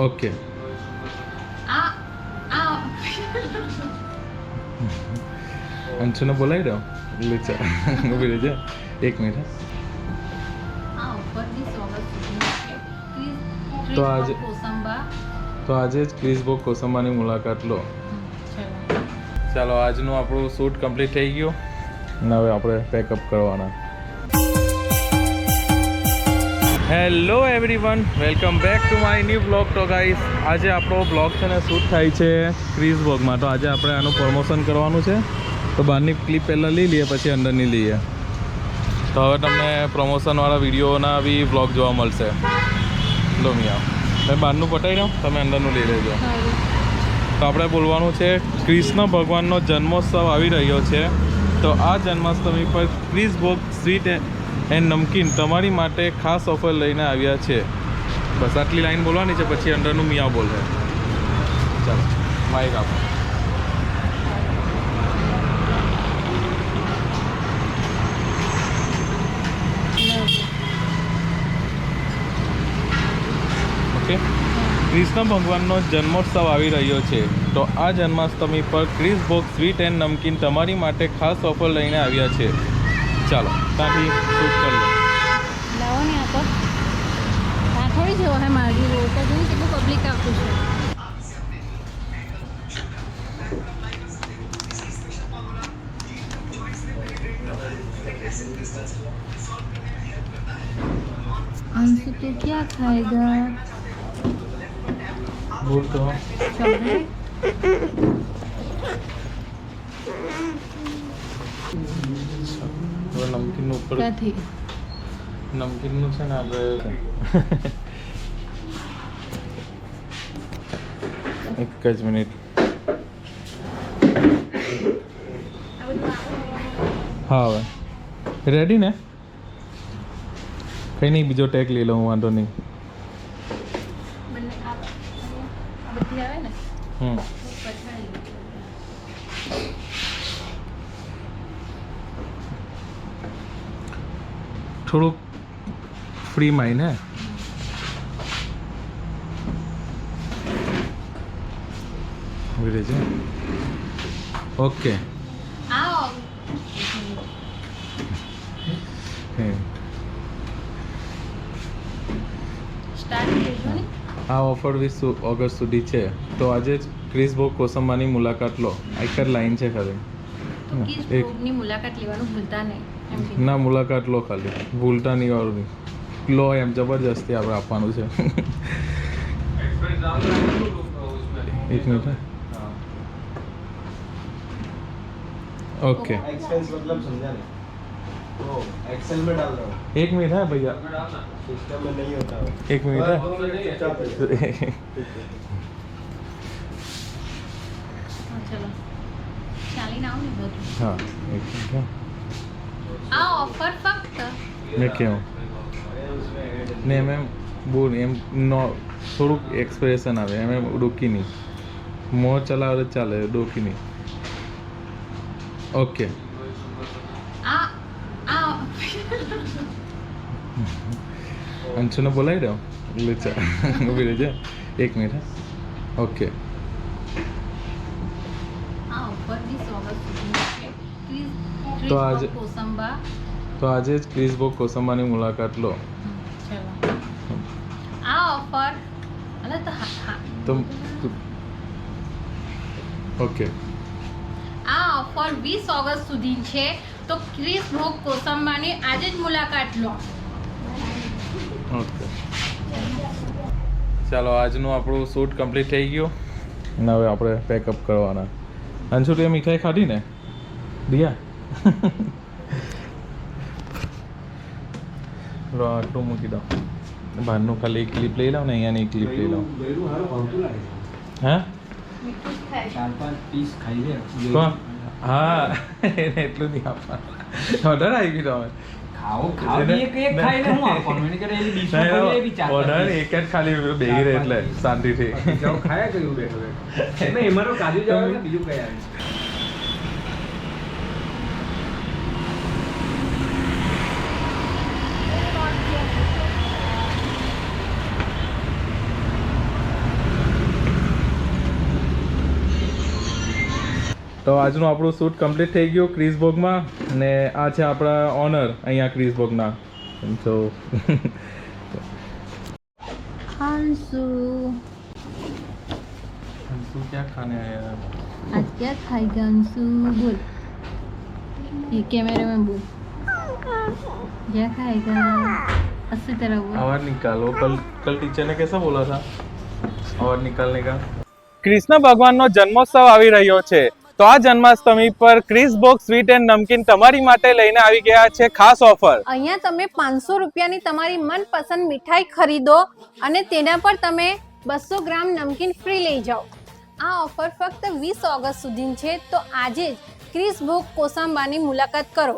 Okay અંશુને બોલાવી દો Lucha ઊભી રહેજે 1 મિનિટ તો આજે જ ક્રિસ બોક કોસંબાની મુલાકાત લો. ચાલો આજનું આપણું શૂટ કમ્પ્લીટ થઈ ગયું અને હવે આપણે પેકઅપ કરવાના. Hello everyone, welcome back to my new blog. તો ગાઈસ આજે આપણો બ્લોગ છે ને શૂટ થાય છે ક્રિસ બોકમાં. તો આજે આપણે આનું પ્રમોશન કરવાનું છે, તો બહારની ક્લિપ પહેલાં લઈ લઈએ પછી અંદરની લઈએ. તો હવે તમને પ્રમોશનવાળા વિડીયોના બી બ્લોગ જોવા મળશે. લો મિયા તમે બહારનું પટાવી દો, તમે અંદરનું લઈ લેજો. તો આપણે બોલવાનું છે કૃષ્ણ ભગવાનનો જન્મોત્સવ આવી રહ્યો છે, તો આ જન્માષ્ટમી પર ક્રિસ બોક સ્વીટ એન્ડ નમકીન તમારી માટે ખાસ ઓફર લઈને આવ્યા છે. બસ આટલી લાઈન બોલવાની છે, પછી અંદરનું મિયા બોલશે. ચાલો માઇક આપો. ઓકે, કૃષ્ણ ભગવાનનો જન્મોત્સવ આવી રહ્યો છે, તો આ જન્માષ્ટમી પર ક્રિસ બોક સ્વીટ એન્ડ નમકીન તમારી માટે ખાસ ઓફર લઈને આવ્યા છે. ચાલો ત્યાંથી શૂટ કરી લો. લાવો ને આ તો આ થોડી જેવો હે મારી રોડ તો જોઈ કેટલું પબ્લિક આવતું છે. अंशु तू क्या खाएगा? बोल तो નમકીન ઉપર ક્યાંથી નમકીનનું છે ને આપણે એક જ મિનિટ. હા હવે રેડી ને? કંઈ નહીં, બીજો ટેગ લઈ લઉં, વાંધો નહીં. થોડુંક ફ્રી માઇન્ડ હે. ઓકે આ ઓફર 20 ઓગસ્ટ સુધી છે, તો આજે જ ક્રિસ બોક કોસંબાની મુલાકાત લો. એક જ લાઈન છે ખાલી. ની મુલાકાત લેવાનું ભૂલતા નહીં. ના, મુલાકાત લો ખાલી, ભૂલતા નહીં. વાળું લો એમ જબરજસ્તી આપણે આપવાનું છે. એક મિનિટ. ओके एक्सपेंस मतलब समझा नहीं, तो एक्सेल में डाल रहा हूँ. 1 मिनट है भैया, सिस्टम में नहीं होता है. 1 मिनट है. ચલો ચાલીને આવો ને બધું. हाँ 1 मिनट है. આ ઓફર ફક્ત मैं क्यों ને એમ બોલ એમ નો થોડુંક એક્સપ્રેશન આવે એમ ડોકી નહીં. મોં ચલાવે ચાલે, ડોકી નહીં. ઓકે આ આ અંશુને બોલાવી દો લુચા ઊભી રહેજે 1 મિનિટ. ઓકે આ ઓફર 20 ઓગસ્ટ સુધી છે. તો આજે કોસંબા તો આજે જ ક્રિસ બોક કોસંબાની મુલાકાત લો. ચલો આ ઓફર અલે તો હા તો ઓકે આ ઓફર 20 ઓગસ્ટ સુધી છે, તો ક્રિસ બોક કોસંબાની આજે જ મુલાકાત લો. ઓકે ચાલો આજનું આપણું શૂટ કમ્પ્લીટ થઈ ગયું અને હવે આપણે પેકઅપ કરવાના. અંશુ તે મીઠાઈ ખાધી ને દિયા? લો આટલું મૂકી દો. બહારનું ખાલી એક ક્લિપ લઈ લઉં ને અહીંયાની એક ક્લિપ લઈ લઉં. હા 4-5 પીસ ખાઈ લે. કોણ? હા એટલું નહીં આપવાનું. ઓર્ડર આવી ગયો તમે? ખાઓ એક ખાઈને હું આપવાનું, એને કરે એની ડીશમાં ભરી એવી 4-5 ઓર્ડર એક જ ખાલી બેહી રહે એટલે શાંતિથી. જાવ ખાયા કર્યું બેઠો બેઠો. એમાં તો કાજુ જાવ ને બીજું કઈ આવે. તો આજનું આપણું શૂટ કમ્પ્લીટ થઈ ગયું ક્રિસબોગમાં અને આ છે આપણા ઓનર અહીંયા ક્રિસબોગના તો हंसू શું ક્યાં ખાને આયા आज क्या खाएगा हंसू बोल ये कैमरे में बोल क्या खाएगा अच्छी तरह बोल आवाज निकालो कल टीचर ने कैसा बोला था आवाज निकालने का કૃષ્ણ ભગવાનનો જન્મોત્સવ આવી રહ્યો છે તો આ જન્માષ્ટમી પર ક્રિસબોગ સ્વીટ એન્ડ નમકીન તમારી માટે લઈને આવી ગયા છે ખાસ ઓફર. અહીંયા તમે 500 રૂપિયાની તમારી મનપસંદ મીઠાઈ ખરીદો અને તેના પર તમે 200 ગ્રામ નમકીન ફ્રી લઈ જાઓ. આ ઓફર ફક્ત 20 ઓગસ્ટ સુધી છે તો આજે જ ક્રિસબોગ કોસંબાની મુલાકાત કરો.